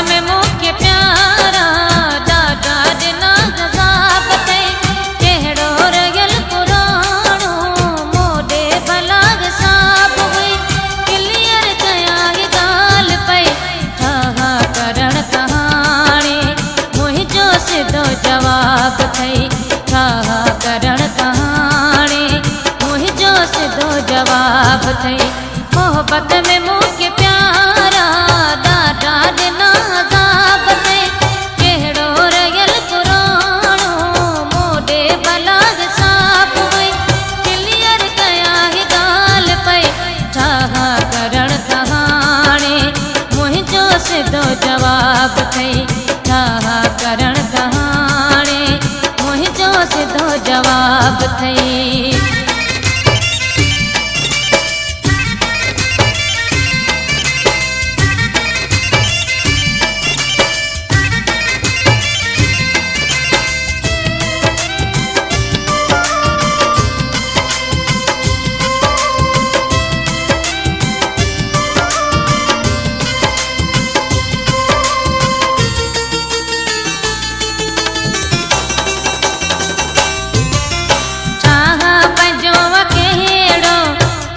में मूंखे प्यारा ॾाढा ॾिना जज़ाब अथई कहिड़ो रहियल पुराणो मोॾे भला हिसाब हुई क्लियर कयां ही ॻाल्हि पई छा करण कहाणी मुंहिंजो सिधो जवाब अथई छा करण कहाणी मुंहिंजो सिधो जवाब अथई मोहब्बत में मूंखे प्यारा ॾाढा ॾिना अज़ाब अथई कहिड़ो रहियल पुराणो मोॾे भला हिसाब हुई क्लियर कयां ही ॻाल्हि पई छा करण कहाणी मुंहिंजो सिधो जवाब अथई छा करण कहाणी मुंहिंजो सिधो जवाब अथई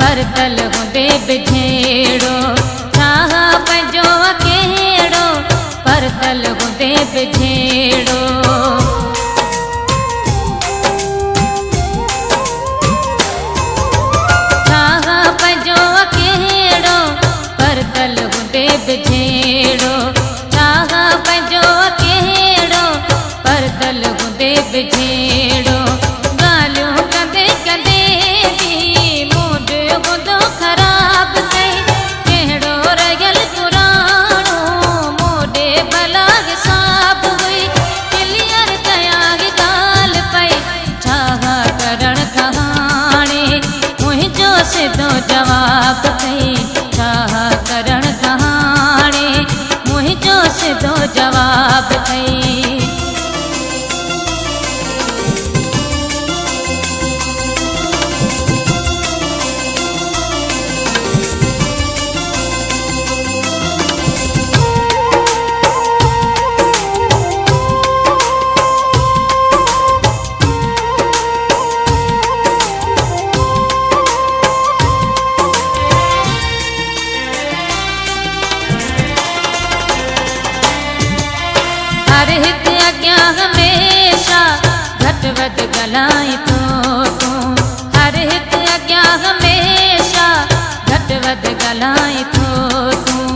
परतल हूंदे बिझेड़ो छाह पंहिंजो अकेड़ो परतल हूंदे बिझेड़ो छाह पंहिंजो अकेड़ो परतल हूंदे बिझेड़ो छाह पंहिंजो अकेड़ो परतल हूंदे बिझेड़ो ॻाल्हियूं कंदे कंदे ख़राब कई कहिड़ो रहियल पुराणो मोॾे भला हिसाब हुई क्लियर कयां ही ॻाल्हि पई छा करण कहाणी मुंहिंजो सिधो जवाब अथई छा करण कहाणी मुंहिंजो सिधो जवाब अथई हर हिक अॻियां हमेशा घटि वधि ॻाल्हाई थो तूं हर हिक अॻियां हमेशा घटि वधि ॻाल्हाई थो तूं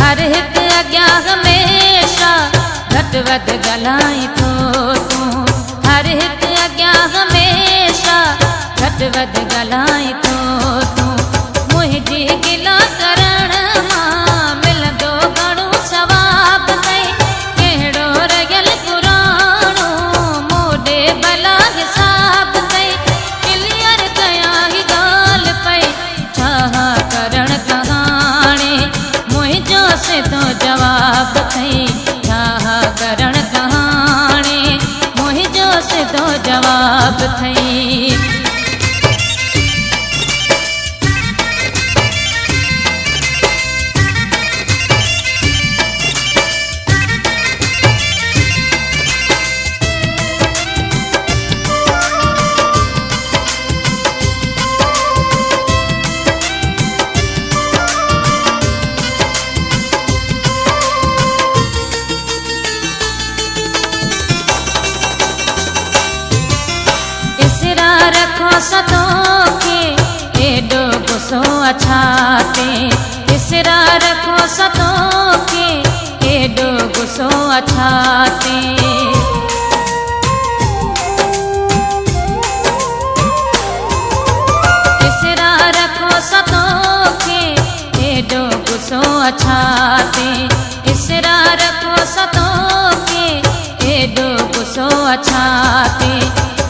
हर हिक अॻियां हमेशा घटि वधि ॻाल्हाई थो तूं हर हिक अॻियां हमेशा घटि वधि ॻाल्हाई थो तूं मुंहिंजी गिला करण मां मिलंदो घणो सवाब अथई कहिड़ो रहियल पुराणो मोॾे भला हिसाब अथई क्लियर कयां ही ॻाल्हि पई छा करण कहाणी मुंहिंजो सिधो जवाब अथई छा करण कहाणी मुंहिंजो सिधो जवाब अथई सतों के एडो गुस्सो अछाते इसरा रखो सतों के एडो गुस्सो अछाते इसरा रखो सतों के एडो गुस्सो अछाते इसरा रखो सतों के एडो गुस्सो अछाते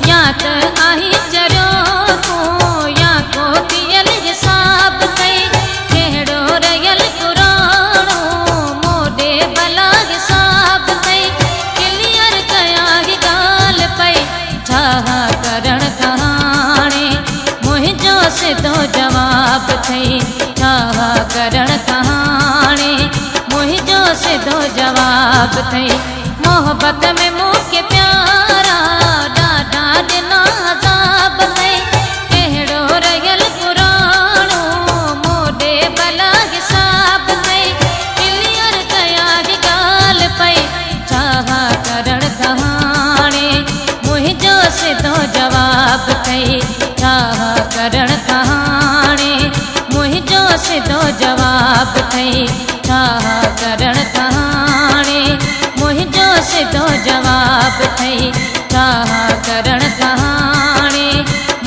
या त आही चरियो तूं या को थियल हिसाब कई कहिड़ो रहियल पुराणो मोॾे भला हिसाब कई क्लियर कयां ही ॻाल्हि पई छा करण कहाणी मुंहिंजो सिधो सिधो जवाब थई छा करण कहाणी मुझो सिधो जवाब थई मोहब्बत में मूंखे प्यारा ॾाढा ॾिना अज़ाब थई कहिड़ो रहियल पुराणो मोॾे भला हिसाब थई क्लियर कया ही ॻाल्हि पई छा करण कहाणी मुझो सिधो जवाब थई छा करण कहाणी मुझो सिधो जवाब थई छा करण कहाणी मुझो सिधो जवाब थई छा करण कहाणी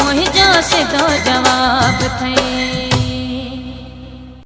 मुझो सिधो जवाब थई।